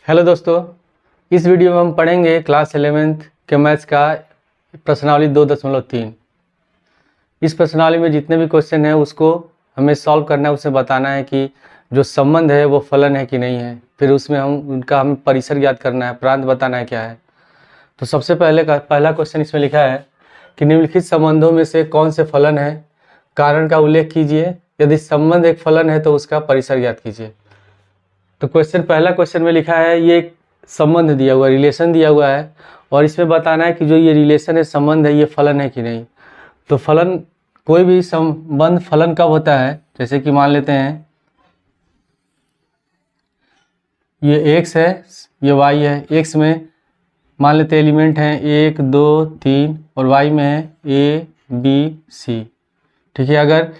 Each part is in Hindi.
हेलो दोस्तों, इस वीडियो में हम पढ़ेंगे क्लास 11th के मैथ्स का प्रश्नावली 2.3। इस प्रश्नावली में जितने भी क्वेश्चन हैं उसको हमें सॉल्व करना है, उसमें बताना है कि जो संबंध है वो फलन है कि नहीं है। फिर उसमें हमें परिसर ज्ञात करना है, प्रांत बताना है क्या है। तो सबसे पहला क्वेश्चन इसमें लिखा है कि निम्नलिखित संबंधों में से कौन से फलन है, कारण का उल्लेख कीजिए। यदि संबंध एक फलन है तो उसका परिसर ज्ञात कीजिए। तो पहला क्वेश्चन में लिखा है, ये एक संबंध दिया हुआ, रिलेशन दिया हुआ है और इसमें बताना है कि जो ये रिलेशन है, संबंध है, ये फलन है कि नहीं। तो फलन, कोई भी संबंध फलन कब होता है, जैसे कि मान लेते हैं ये x है, ये y है। x में मान लेते हैं एलिमेंट हैं 1 2 3 और y में है a b c। ठीक है, अगर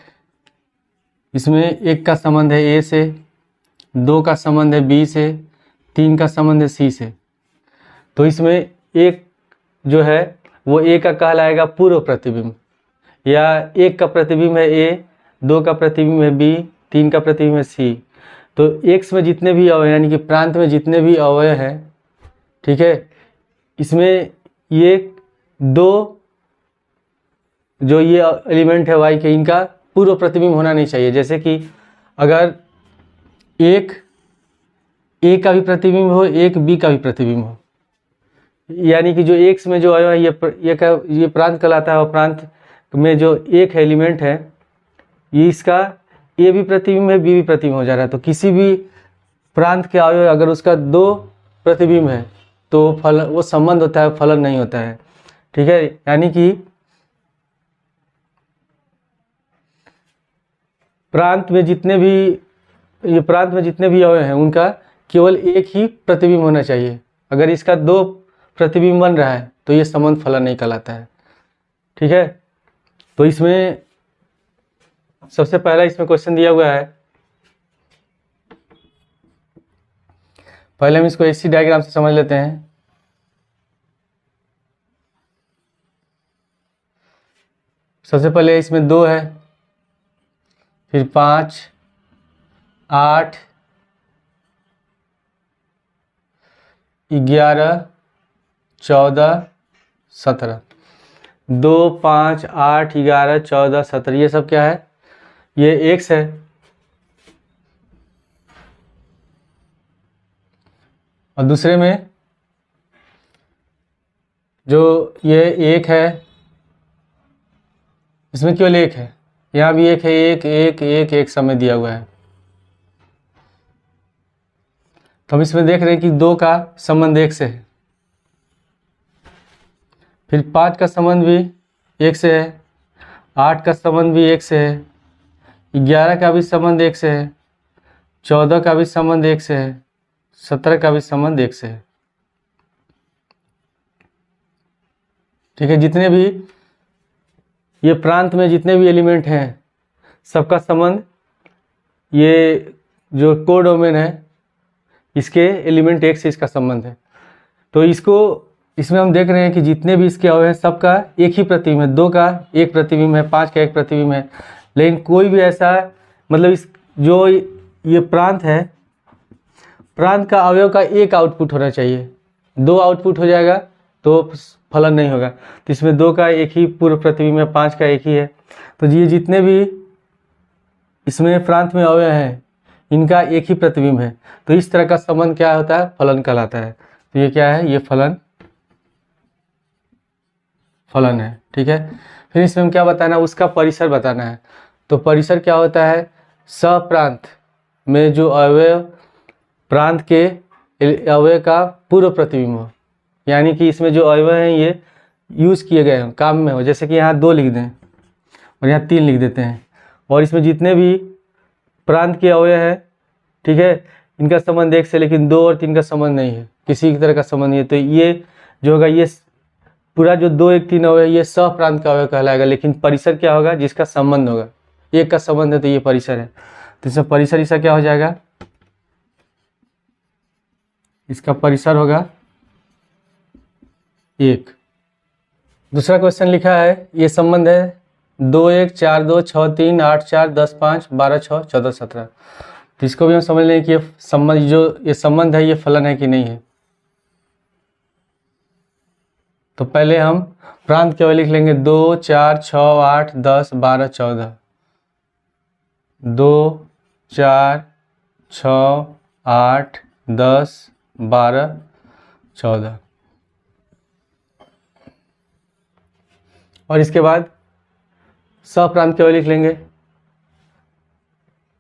इसमें 1 का संबंध है a से, 2 का संबंध है b से, 3 का संबंध है c से, तो इसमें एक जो है वो a का कहलाएगा पूर्व प्रतिबिंब, या 1 का प्रतिबिंब है a, 2 का प्रतिबिंब है b, 3 का प्रतिबिंब है c। तो x में जितने भी अवयव यानी कि प्रांत में जितने भी अवयव हैं, ठीक है, इसमें ये दो जो ये एलिमेंट है y के, इनका पूर्व प्रतिबिंब होना नहीं चाहिए। जैसे कि अगर एक a का भी प्रतिबिंब हो, एक b का भी प्रतिबिंब हो, यानी कि जो x में जो है ये प्रांत कहलाता है और प्रांत में जो एक एलिमेंट है ये इसका a भी प्रतिबिंब है, b भी प्रतिबिंब हो जा रहा है। तो किसी भी प्रांत के अवयव अगर उसका 2 प्रतिबिंब है तो वो संबंध होता है, फलन नहीं होता है। ठीक है, यानी कि प्रांत में जितने भी अवयव हैं उनका केवल एक ही प्रतिबिंब होना चाहिए। अगर इसका 2 प्रतिबिंब बन रहा है तो ये संबंध फलन नहीं कहलाता है। ठीक है, तो इसमें सबसे पहला इसमें क्वेश्चन दिया हुआ है। पहले हम इसको इसी डायग्राम से समझ लेते हैं। सबसे पहले इसमें 2 है, फिर 5 8 11 14 17, 2 5 8 11 14 17, ये सब क्या है, ये x है। और दूसरे में जो ये 1 है, इसमें केवल 1 है, यहाँ भी 1 है, 1 1 1 1 समय दिया हुआ है। तो हम इसमें देख रहे हैं कि 2 का संबंध 1 से है, फिर 5 का संबंध भी 1 से है, 8 का संबंध भी 1 से है, 11 का भी संबंध 1 से है, 14 का भी संबंध 1 से है, 17 का भी संबंध 1 से है। ठीक है, जितने भी ये प्रांत में जितने भी एलिमेंट हैं सबका संबंध, ये जो कोडोमेन है इसके एलिमेंट 1 से इसका संबंध है। तो इसमें हम देख रहे हैं कि जितने भी इसके अवयव हैं सबका एक ही प्रतिबिंब है। 2 का एक प्रतिबिंब है, 5 का एक प्रतिबिंब है, लेकिन कोई भी ऐसा मतलब जो ये प्रांत है, प्रांत का अवयव का एक आउटपुट होना चाहिए। 2 आउटपुट हो जाएगा तो फलन नहीं होगा। तो इसमें 2 का एक ही पूर्व प्रतिबिंब है, 5 का एक ही है। तो ये जितने भी इसमें प्रांत में अवयव हैं इनका एक ही प्रतिबिंब है। तो इस तरह का संबंध क्या होता है, फलन कहलाता है। तो ये क्या है, ये फलन है। ठीक है, फिर इसमें हम क्या बताना है, उसका परिसर बताना है। तो परिसर क्या होता है, सप्रांत में जो अवयव प्रांत के अवयव का पूर्व प्रतिबिंब हो, यानी कि इसमें जो अवयव हैं ये यूज किए गए हो, काम में हो। जैसे कि यहाँ 2 लिख दें और यहाँ 3 लिख देते हैं, और इसमें जितने भी प्रांत के अवयव है, ठीक है, इनका संबंध 1 से, लेकिन 2 और 3 का संबंध नहीं है, किसी तरह का संबंध नहीं है। तो ये जो होगा, ये पूरा जो 2 1 3 अवयव ये सप्रांत का अवयव कहलाएगा। लेकिन परिसर क्या होगा, जिसका संबंध होगा, 1 का संबंध है तो ये परिसर है। तो इसमें परिसर इसका क्या हो जाएगा, इसका परिसर होगा 1। दूसरा क्वेश्चन लिखा है, ये संबंध है 2 1 4 2 6 3 8 4 10 5 12 6 14 17। तो इसको भी हम समझ लें कि ये संबंध है ये फलन है कि नहीं है। तो पहले हम प्रांत केवल लिख लेंगे 2, 4, 6, 8, 10, 12, 14। 2, 4, 6, 8, 10, 12, 14। और इसके बाद सप्रांत केवल लिख लेंगे,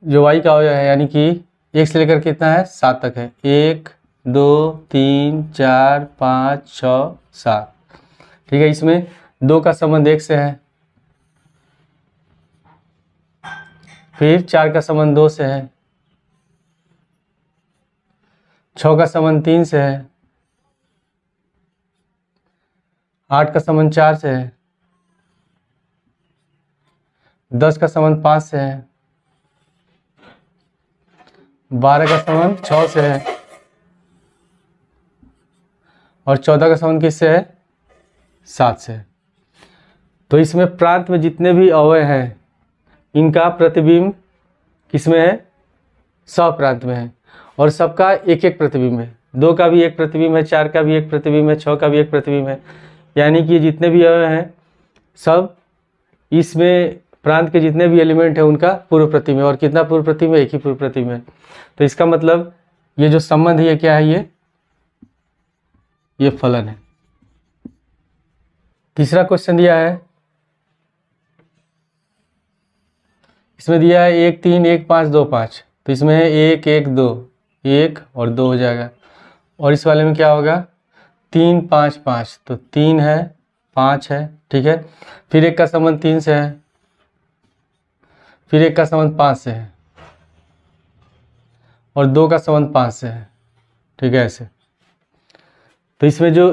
जो y का अवयव है, यानी कि 1 से लेकर कितना है 7 तक है। 1, 2, 3, 4, 5, 6, 7। ठीक है, इसमें 2 का संबंध 1 से है, फिर 4 का संबंध 2 से है, 6 का संबंध 3 से है, 8 का संबंध 4 से है, 10 का संबंध 5 से है, 12 का संबंध 6 से है, और 14 का संबंध किससे है 7 से है। तो इसमें प्रांत में जितने भी अवयव हैं इनका प्रतिबिंब किसमें है, सप्रांत में है, और सबका एक एक प्रतिबिंब है। 2 का भी एक प्रतिबिंब है, 4 का भी एक प्रतिबिंब है, 6 का भी एक प्रतिबिंब है, यानी कि जितने भी अवयव हैं सब इसमें प्रांत के जितने भी एलिमेंट हैं उनका पूर्व प्रतिबिंब है। और कितना पूर्व प्रतिबिंब है, एक ही पूर्व प्रतिबिंब है। तो इसका मतलब ये जो संबंध है ये क्या है, ये फलन है। तीसरा क्वेश्चन दिया है, इसमें दिया है 1, 3, 1, 5, 2, 5। तो इसमें है 1, 1, 2, 1 और 2 हो जाएगा। और इस वाले में क्या होगा 3, 5, 5। तो 3 है, 5 है, ठीक है। फिर 1 का संबंध 3 से है, फिर 1 का संबंध 5 से है, और 2 का संबंध 5 से है, ठीक है ऐसे। तो इसमें जो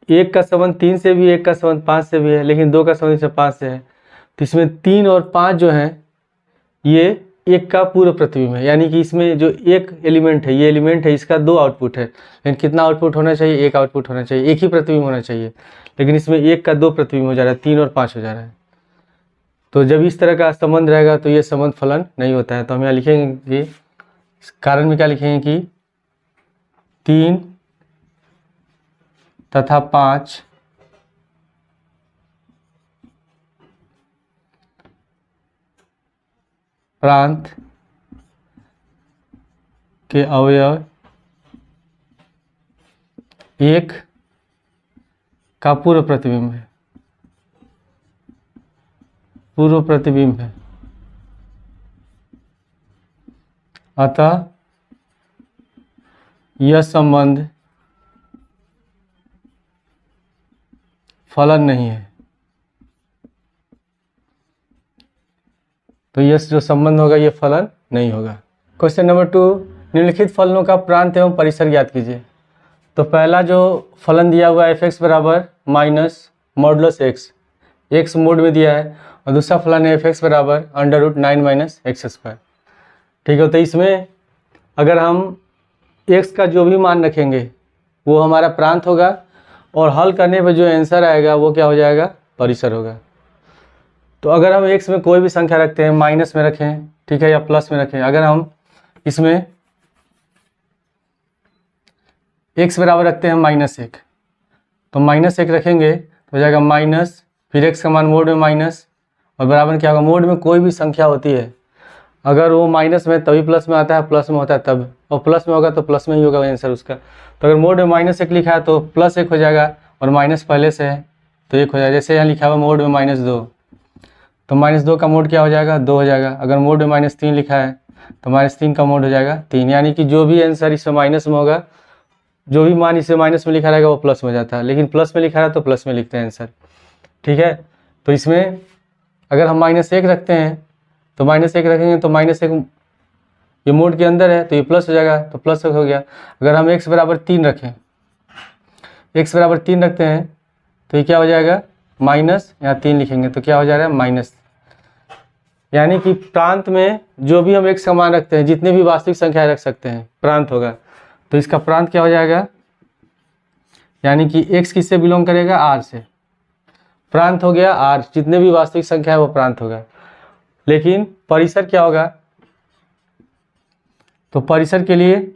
1 का संबंध 3 से भी, 1 का संबंध 5 से भी है, लेकिन 2 का संबंध इसमें 5 से है। तो इसमें 3 और 5 जो हैं ये 1 का पूर्व प्रतिबिंब है, यानी कि इसमें जो एक एलिमेंट है, ये एलिमेंट है, इसका 2 आउटपुट है। लेकिन कितना आउटपुट होना चाहिए, 1 आउटपुट होना चाहिए, एक ही प्रतिबिंब होना चाहिए। लेकिन इसमें 1 का 2 प्रतिबिंब हो जा रहा है, 3 और 5 हो जा रहा है। तो जब इस तरह का संबंध रहेगा तो ये संबंध फलन नहीं होता है। तो हम यहाँ लिखेंगे कि कारण में क्या लिखेंगे कि 3 तथा 5 प्रांत के अवयव 1 का पूर्व प्रतिबिंब है, पूर्व प्रतिबिंब है। अतः यह संबंध फलन नहीं है। तो यह जो संबंध होगा ये फलन नहीं होगा। क्वेश्चन नंबर 2, निम्नलिखित फलनों का प्रांत एवं परिसर ज्ञात कीजिए। तो पहला जो फलन दिया हुआ है f(x) बराबर minus modulus x, x mode में दिया है, और दूसरा फलन है f(x) बराबर √9 - x²। ठीक है, तो इसमें अगर हम x का जो भी मान रखेंगे वो हमारा प्रांत होगा, और हल करने पर जो आंसर आएगा वो क्या हो जाएगा, परिसर होगा। तो अगर हम x में कोई भी संख्या रखते हैं, माइनस में रखें, ठीक है, या प्लस में रखें, अगर हम इसमें x बराबर रखते हैं -1, तो -1 रखेंगे तो हो जाएगा माइनस, फिर x का मान मोड में माइनस, और बराबर क्या होगा, मोड में कोई भी संख्या होती है अगर वो माइनस में तभी प्लस में आता है, प्लस में होता है तब, और प्लस में होगा तो प्लस में ही होगा आंसर उसका। तो अगर मोड में -1 लिखा है तो +1 हो जाएगा, और माइनस पहले से है तो 1 हो जाएगा। जैसे यहाँ लिखा हुआ मोड में -2, तो -2 का मोड क्या हो जाएगा, 2 हो जाएगा। अगर मोड में -3 लिखा है तो -3 का मोड हो जाएगा 3, यानी कि जो भी आंसर इसमें माइनस में होगा, जो भी मान इसे माइनस में लिखा रहेगा वो प्लस में हो जाता है, लेकिन प्लस में लिखा है तो प्लस में लिखते हैं आंसर। ठीक है, तो इसमें अगर हम -1 रखते हैं तो -1 रखेंगे तो -1 ये मोड के अंदर है तो ये प्लस हो जाएगा, तो प्लस हो गया। अगर हम x बराबर 3 रखें, x बराबर 3 रखते हैं तो ये क्या हो जाएगा, माइनस, यहाँ 3 लिखेंगे तो क्या हो जाएगा, माइनस। यानी कि प्रांत में जो भी हम x का मान रखते हैं, जितने भी वास्तविक संख्या रख सकते हैं, प्रांत होगा। तो इसका प्रांत क्या हो जाएगा, यानी कि x किससे बिलोंग करेगा, r से। प्रांत हो गया r, जितने भी वास्तविक संख्या है वो प्रांत होगा। लेकिन परिसर क्या होगा, तो परिसर के लिए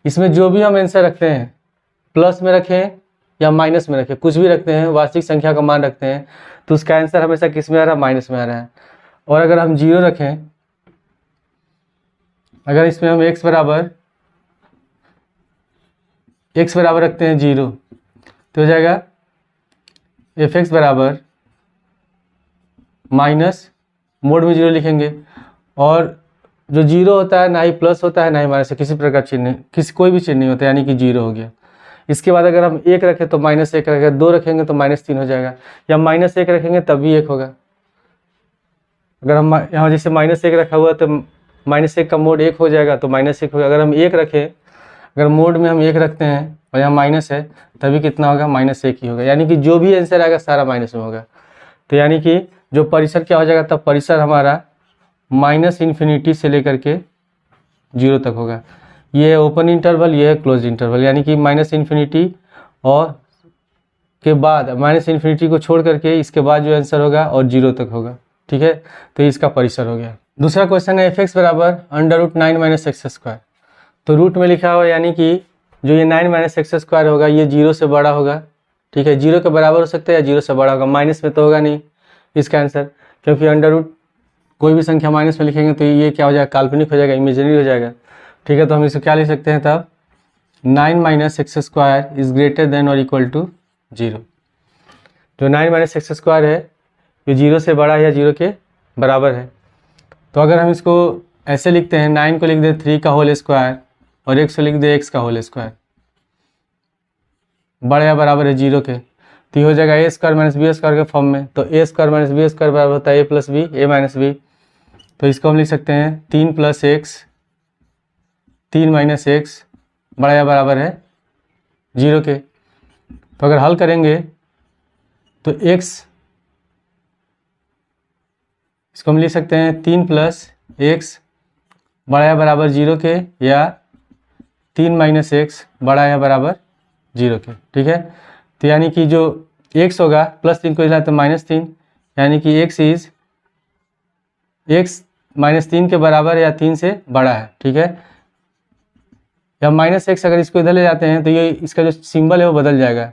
इसमें जो भी हम आंसर रखते हैं, प्लस में रखें या माइनस में रखें, कुछ भी रखते हैं, वास्तविक संख्या का मान रखते हैं, तो उसका आंसर हमेशा किस में आ रहा है? माइनस में आ रहा है। और अगर हम 0 रखें, अगर इसमें हम x बराबर रखते हैं 0, तो हो जाएगा fx बराबर माइनस, मोड में 0 लिखेंगे, और जो 0 होता है ना ही प्लस होता है ना ही माइनस, किसी प्रकार चिन्ह, कोई भी चिन्ह नहीं होता, यानी कि 0 हो गया। इसके बाद अगर हम 1 रखें तो -1 रखेगा, 2 रखेंगे तो -3 हो जाएगा, या -1 रखेंगे तब भी 1 होगा। अगर हम यहाँ जैसे -1 रखा हुआ तो -1 का मोड 1 हो जाएगा, तो -1 होगा। अगर हम 1 रखें, अगर मोड में हम 1 रखते हैं और यहाँ माइनस है, तभी कितना होगा? -1 ही होगा, यानी कि जो भी आंसर आएगा सारा माइनस में होगा। तो यानी कि जो परिसर क्या हो जाएगा? तब परिसर हमारा -∞ से लेकर के 0 तक होगा। ये है ओपन इंटरवल, ये है क्लोज इंटरवल, यानी कि -∞ और के बाद -∞ को छोड़ करके इसके बाद जो आंसर होगा और 0 तक होगा। ठीक है, तो इसका परिसर हो गया। दूसरा क्वेश्चन है fx बराबर √9 - x²। तो रूट में लिखा हुआ, यानी कि जो ये 9 - x² होगा ये 0 से बड़ा होगा। ठीक है, 0 के बराबर हो सकता है या 0 से बड़ा होगा, माइनस में तो होगा नहीं इसका आंसर, क्योंकि अंडर कोई भी संख्या माइनस में लिखेंगे तो ये क्या हो जाएगा? काल्पनिक हो जाएगा, इमेजिनरी हो जाएगा। ठीक है, तो हम इसे क्या लिख सकते हैं तब? 9 - x² इज ग्रेटर देन और इक्वल टू 0। जो 9 - x² है ये 0 से बड़ा है या 0 के बराबर है। तो अगर हम इसको ऐसे लिखते हैं, 9 को लिख दे 3 का होल स्क्वायर और x को लिख दे x का होल स्क्वायर, बड़ा या बराबर है 0 के, तो ये हो जाएगा a² - b² के फॉर्म में। तो a² - b² बराबर होता है a + b, a - b। तो इसको हम लिख सकते हैं 3 + x 3 - x बड़ा या बराबर है 0 के। तो अगर हल करेंगे तो x, इसको हम लिख सकते हैं 3 + x बड़ा या बराबर 0 के, या 3 - x बड़ा या बराबर 0 के। ठीक है, तो यानी कि जो x होगा, +3 को हिलाए तो -3, यानी कि x -3 के बराबर या 3 से बड़ा है। ठीक है, या -x अगर इसको इधर ले जाते हैं तो ये इसका जो सिंबल है वो बदल जाएगा।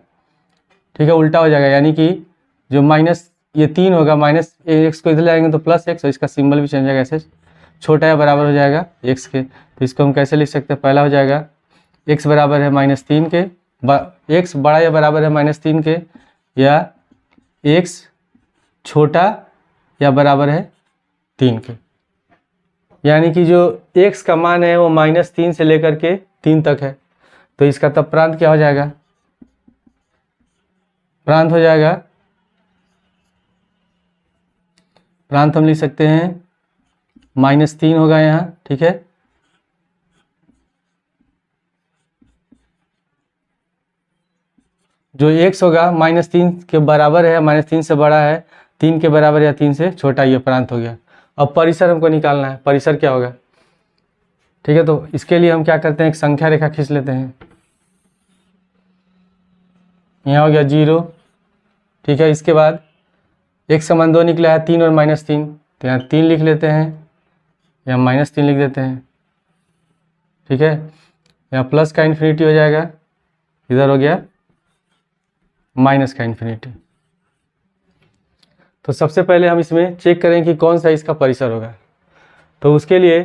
ठीक है, उल्टा हो जाएगा, यानी कि जो माइनस ये 3 होगा, -x को इधर ले आएंगे तो +x, और इसका सिंबल भी चेंज हो जाएगा, ऐसे छोटा या बराबर हो जाएगा x के। तो इसको हम कैसे लिख सकते हैं? पहला हो जाएगा x बराबर है -3 के, x बड़ा या बराबर है -3 के, या x छोटा या बराबर है 3 के, यानी कि जो x का मान है वो -3 से लेकर के 3 तक है। तो इसका तब प्रांत क्या हो जाएगा? प्रांत हो जाएगा, प्रांत हम लिख सकते हैं -3 होगा यहाँ। ठीक है, जो x होगा -3 के बराबर है, -3 से बड़ा है, 3 के बराबर या 3 से छोटा, ये प्रांत हो गया। अब परिसर हमको निकालना है, परिसर क्या होगा? ठीक है, तो इसके लिए हम क्या करते हैं? एक संख्या रेखा खींच लेते हैं। यहाँ हो गया 0। ठीक है, इसके बाद x समान 2 निकला है, 3 और -3, तो यहाँ 3 लिख लेते हैं, यहाँ -3 लिख देते हैं। ठीक है, यहाँ प्लस का इन्फिनिटी हो जाएगा, इधर हो गया माइनस का इन्फिनिटी। तो सबसे पहले हम इसमें चेक करें कि कौन सा इसका परिसर होगा। तो उसके लिए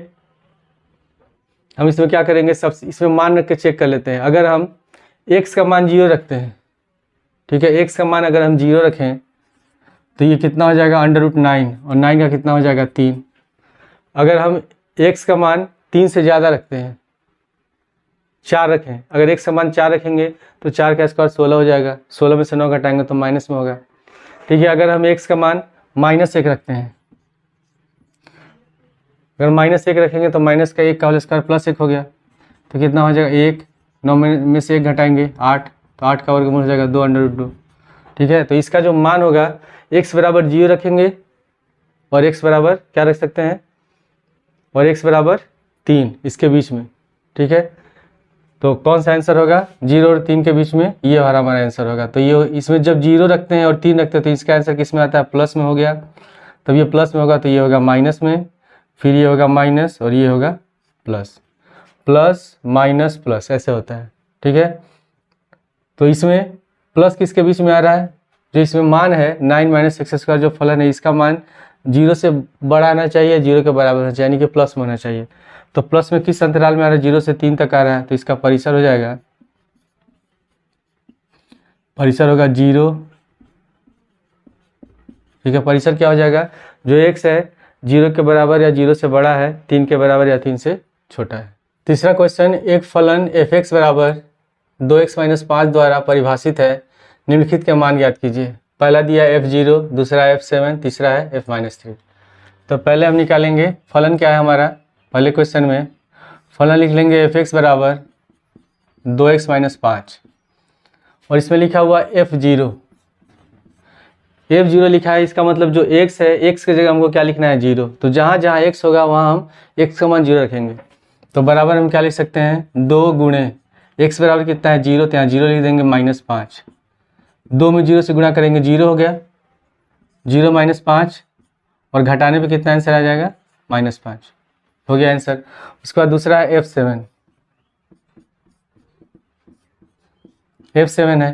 हम इसमें क्या करेंगे? सब इसमें मान रख के चेक कर लेते हैं। अगर हम x का मान 0 रखते हैं, ठीक है, x का मान अगर हम 0 रखें तो ये कितना हो जाएगा? √9, और 9 का कितना हो जाएगा? 3। अगर हम x का मान 3 से ज़्यादा रखते हैं, 4 रखें, अगर x का मान 4 रखेंगे तो 4 का स्क्वायर 16 हो जाएगा, 16 में से 9 घटाएंगे तो माइनस में होगा। ठीक है, अगर हम x का मान -1 रखते हैं, अगर -1 रखेंगे तो माइनस का 1 का होल स्क्वायर +1 हो गया, तो कितना हो जाएगा? 1, 9 में से 1 घटाएंगे 8, तो 8 का वर्गमूल हो जाएगा 2√2। ठीक है, तो इसका जो मान होगा, x बराबर 0 रखेंगे और x बराबर क्या रख सकते हैं? और x बराबर 3, इसके बीच में। ठीक है, तो कौन सा आंसर होगा? 0 और 3 के बीच में, ये हमारा आंसर होगा। तो ये इसमें जब 0 रखते हैं और 3 रखते हैं तो इसका आंसर किस में आता है? प्लस में हो गया। तब ये प्लस में होगा तो ये होगा माइनस में, फिर ये होगा माइनस और ये होगा प्लस प्लस माइनस प्लस ऐसे होता है, ठीक है। तो इसमें प्लस किसके बीच में आ रहा है, जो इसमें मान है 9 माइनस एक्स स्क्वायर जो फलन है इसका मान 0 से बड़ा आना चाहिए, 0 के बराबर होना चाहिए, यानी कि प्लस में होना चाहिए। तो प्लस में किस अंतराल में आ रहा है, 0 से 3 तक आ रहा है, तो इसका परिसर हो जाएगा, परिसर होगा 0, ठीक है। परिसर क्या हो जाएगा, जो x है 0 के बराबर या 0 से बड़ा है, 3 के बराबर या 3 से छोटा है। तीसरा क्वेश्चन, एक फलन f(x) बराबर 2x माइनस 5 द्वारा परिभाषित है, निम्नलिखित के मान ज्ञात कीजिए। पहला दिया f0, दूसरा f7, तीसरा है f-3। तो पहले हम निकालेंगे फलन क्या है हमारा, पहले क्वेश्चन में फलन लिख लेंगे f(x) बराबर 2x माइनस 5 और इसमें लिखा हुआ f0 लिखा है, इसका मतलब जो x है, x की जगह हमको क्या लिखना है 0। तो जहाँ जहाँ x होगा वहाँ हम x का मान 0 रखेंगे। तो बराबर हम क्या लिख सकते हैं, 2 गुणे x बराबर कितना है 0, तो यहाँ 0 लिख देंगे -5। 2 में 0 से गुणा करेंगे 0 हो गया, 0 माइनस 5 और घटाने पे कितना आंसर आ जाएगा -5 हो गया आंसर। उसके बाद दूसरा है f7 है।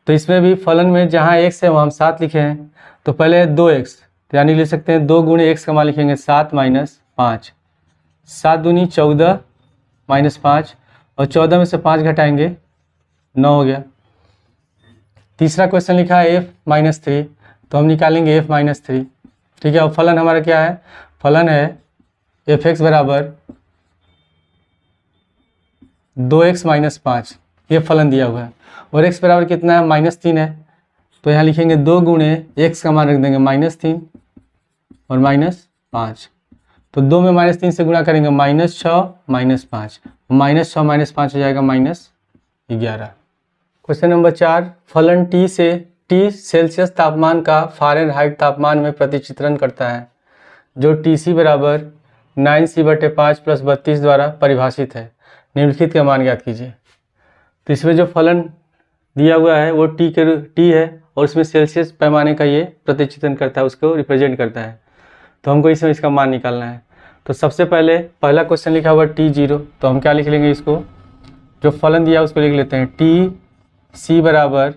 तो इसमें भी फलन में जहाँ x है वहाँ हम 7 लिखे हैं। तो पहले 2x, तो यानी लिख सकते हैं 2 गुणे x का मान लिखेंगे 7 माइनस 5, 7 दूनी 14 माइनस 5 और 14 में से 5 घटाएंगे 9 हो गया। तीसरा क्वेश्चन लिखा है f-3, तो हम निकालेंगे f-3, ठीक है। और फलन हमारा क्या है, फलन है f(x) बराबर 2x माइनस 5, ये फलन दिया हुआ है। और x बराबर कितना है -3 है, तो यहाँ लिखेंगे 2 गुणे x का मान रख देंगे -3 और -5। तो 2 में -3 से गुणा करेंगे -6 -5, -6 -5 हो जाएगा -11। क्वेश्चन नंबर 4, फलन T से T सेल्सियस तापमान का फ़ारेनहाइट तापमान में प्रतिचित्रण करता है, जो TC बराबर 9C/5 + 32 द्वारा परिभाषित है, निम्नलिखित का मान ज्ञात कीजिए। तो इसमें जो फलन दिया हुआ है वो T है और उसमें सेल्सियस पैमाने का ये प्रतिचित्रण करता है, उसको रिप्रेजेंट करता है। तो हमको इसमें इसका मान निकालना है। तो सबसे पहले पहला क्वेश्चन लिखा हुआ T0, तो हम क्या लिख लेंगे, इसको जो फलन दिया उसको लिख लेते हैं TC बराबर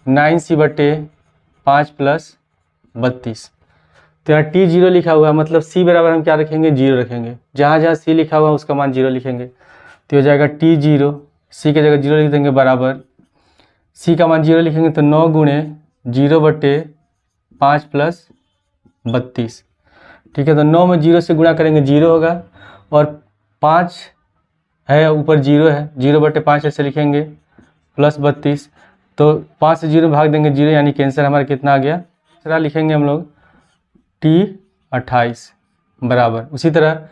9C/5 + 32। तो यहाँ T0 लिखा हुआ है, मतलब C बराबर हम क्या रखेंगे 0 रखेंगे, जहाँ जहाँ C लिखा हुआ उसका मान 0 लिखेंगे। तो हो जाएगा T0, C की जगह 0 लिख देंगे बराबर C का मान 0 लिखेंगे तो 9 गुणे 0/5 + 32, ठीक है। तो 9 में 0 से गुणा करेंगे 0 होगा और 5 है ऊपर 0 है, 0/5 ऐसे लिखेंगे + 32। तो 5 से 0 भाग देंगे 0, यानी कि आंसर हमारा कितना आ गया, दूसरा लिखेंगे हम लोग T28 बराबर। उसी तरह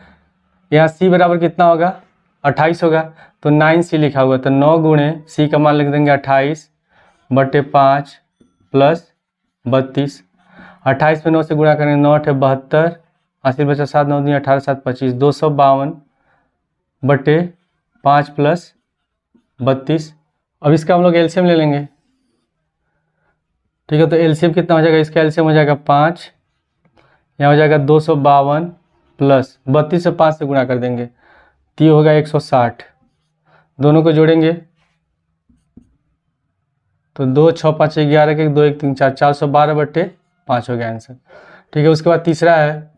यहाँ C बराबर कितना होगा 28 होगा, तो 9C लिखा हुआ, तो 9 गुणे C का मान लिख देंगे 28/5 + 32। 28 में 9 से गुणा करेंगे 9 × 72, 80 बचा 7, 9 × 18, 7 25, 252/5 + 32। अब इसका हम लोग एलसीएम ले लेंगे, ठीक है। तो एलसीएम कितना हो जाएगा, इसका एलसीएम हो जाएगा 5, यहाँ हो जाएगा 252 प्लस 32 से 5 से गुणा कर देंगे तो ये होगा 160। दोनों को जोड़ेंगे तो 2 6 5 11 के 2 1 3 4 412/5 हो गया आंसर, ठीक है। उसके बाद तीसरा है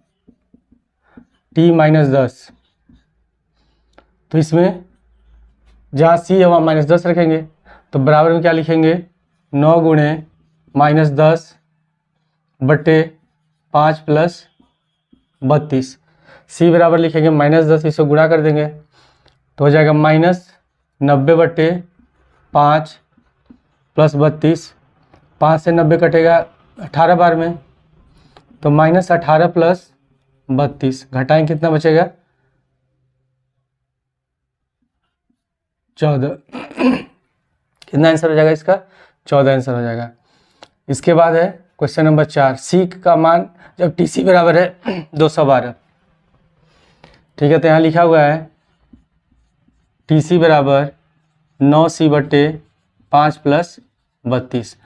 T-10, तो इसमें जहाँ C है वहाँ -10 रखेंगे, तो बराबर में क्या लिखेंगे 9 गुणे -10/5 + 32। C बराबर लिखेंगे -10, इसको गुणा कर देंगे तो हो जाएगा -90/5 + 32। 5 से 90 कटेगा 18 बार में, तो -18 + 32 घटाएं कितना बचेगा 14। कितना आंसर हो जाएगा इसका 14 आंसर हो जाएगा। इसके बाद है क्वेश्चन नंबर 4, C का मान जब TC बराबर है 212, ठीक है। तो यहाँ लिखा हुआ है TC बराबर 9C/5 + 32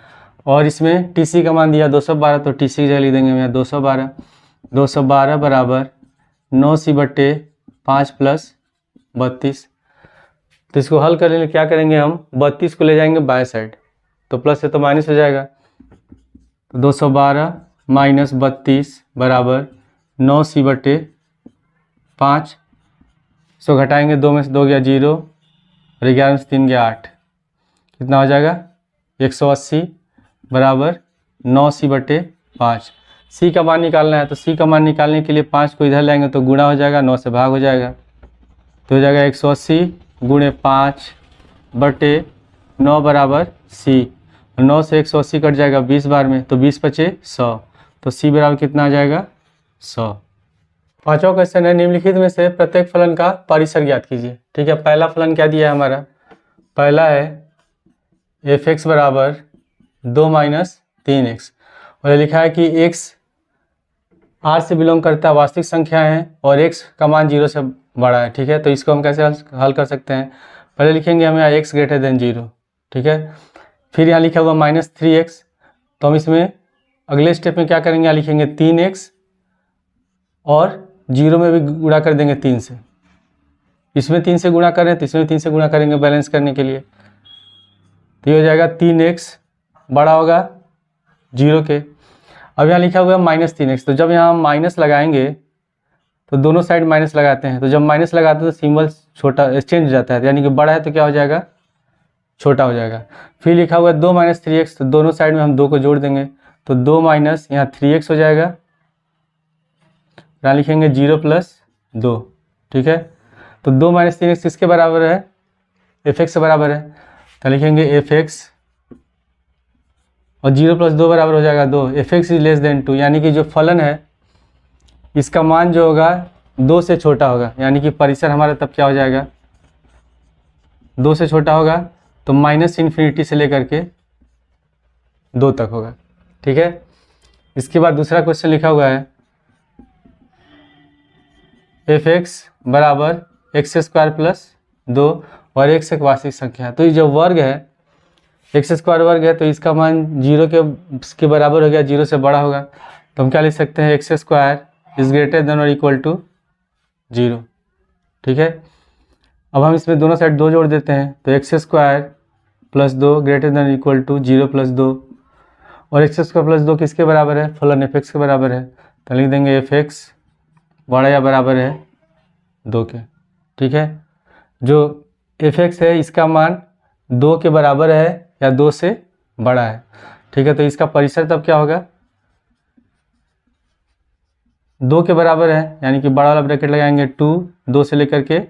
और इसमें TC का मान दिया 212, तो TC की जगह लिख देंगे यहाँ 212 बराबर 9C/5 + 32। तो इसको हल करने के लिए क्या करेंगे, हम 32 को ले जाएंगे बाएं साइड, तो प्लस है तो माइनस हो जाएगा। तो 212 माइनस 32 बराबर 9c/5। सो घटाएंगे, 2 में से 2 गया 0 और 11 में से 3 गया 8। कितना हो जाएगा 180 बराबर 9c/5। सी का मान निकालना है, तो सी का मान निकालने के लिए 5 को इधर लाएंगे तो गुणा हो जाएगा, 9 से भाग हो जाएगा, तो हो जाएगा 180 गुणे 5/9 बराबर सी। 9 से 180 कट जाएगा 20 बार में, तो 20 बचे 100, तो सी बराबर कितना आ जाएगा 100। पांचवा क्वेश्चन है, निम्नलिखित में से प्रत्येक फलन का परिसर ज्ञात कीजिए। ठीक है, पहला फलन क्या दिया है हमारा, पहला है f(x) बराबर 2 माइनस 3x, और लिखा है कि x R से बिलोंग करता है, वास्तविक संख्या है और x का मान 0 से बड़ा है। ठीक है, तो इसको हम कैसे हल कर सकते हैं, पहले लिखेंगे हम यहाँ x ग्रेटर देन 0। ठीक है, फिर यहाँ लिखा हुआ -3x, तो हम इसमें अगले स्टेप में क्या करेंगे, यहाँ लिखेंगे 3x और 0 में भी गुणा कर देंगे 3 से। इसमें 3 से गुणा करें तो इसमें 3 से गुणा करेंगे बैलेंस करने के लिए, तो ये हो जाएगा 3x बड़ा होगा 0 के। अब यहाँ लिखा हुआ है -3x, तो जब यहाँ माइनस लगाएंगे तो दोनों साइड माइनस लगाते हैं, तो जब माइनस लगाते हैं तो सिंबल छोटा चेंज हो जाता है, यानी कि बड़ा है तो क्या हो जाएगा छोटा हो जाएगा। फिर लिखा हुआ है 2 - 3x, तो दोनों साइड में हम 2 को जोड़ देंगे, तो 2 माइनस यहाँ 3x हो जाएगा, यहाँ लिखेंगे 0 + 2। ठीक है, तो 2 - 3x किसके बराबर है, f(x) के बराबर है, तो लिखेंगे f(x) और 0 + 2 बराबर हो जाएगा 2। f(x) = <2, यानी कि जो फलन है इसका मान जो होगा 2 से छोटा होगा, यानी कि परिसर हमारा तब क्या हो जाएगा 2 से छोटा होगा, तो -∞ से लेकर के 2 तक होगा। ठीक है, इसके बाद दूसरा क्वेश्चन लिखा हुआ है f(x) बराबर x² + 2 और x एक वास्तविक संख्या है। तो ये जो वर्ग है x² वर्ग है, तो इसका मान 0 के बराबर हो गया, 0 से बड़ा होगा, तो हम क्या लिख सकते हैं x² = 0। ठीक है, अब हम इसमें दोनों साइड 2 जोड़ देते हैं, तो x² + 2 > 0 + 2, और x² + 2 किसके बराबर है, फलन f(x) के बराबर है, तो लिख देंगे f(x) बड़ा या बराबर है 2 के। ठीक है, जो f(x) है इसका मान 2 के बराबर है या 2 से बड़ा है। ठीक है, तो इसका परिसर तब क्या होगा 2 के बराबर है, यानी कि बड़ा वाला ब्रैकेट लगाएंगे 2 से लेकर के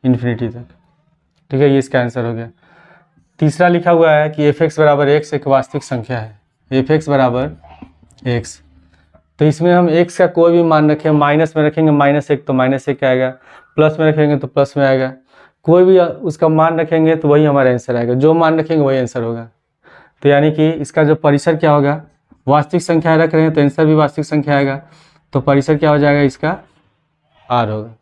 इन्फिनिटी तक। ठीक है, ये इसका आंसर हो गया। तीसरा लिखा हुआ है कि f(x) बराबर x एक वास्तविक संख्या है, f(x) बराबर x, तो इसमें हम x का कोई भी मान रखें, माइनस में रखेंगे -1 तो -1 आएगा, प्लस में रखेंगे तो प्लस में आएगा, कोई भी उसका मान रखेंगे तो वही हमारा आंसर आएगा, जो मान रखेंगे वही आंसर होगा। तो यानी कि इसका जो परिसर क्या होगा, वास्तविक संख्या रख रहे हैं तो आंसर भी वास्तविक संख्या आएगा, तो परिसर क्या हो जाएगा इसका R होगा।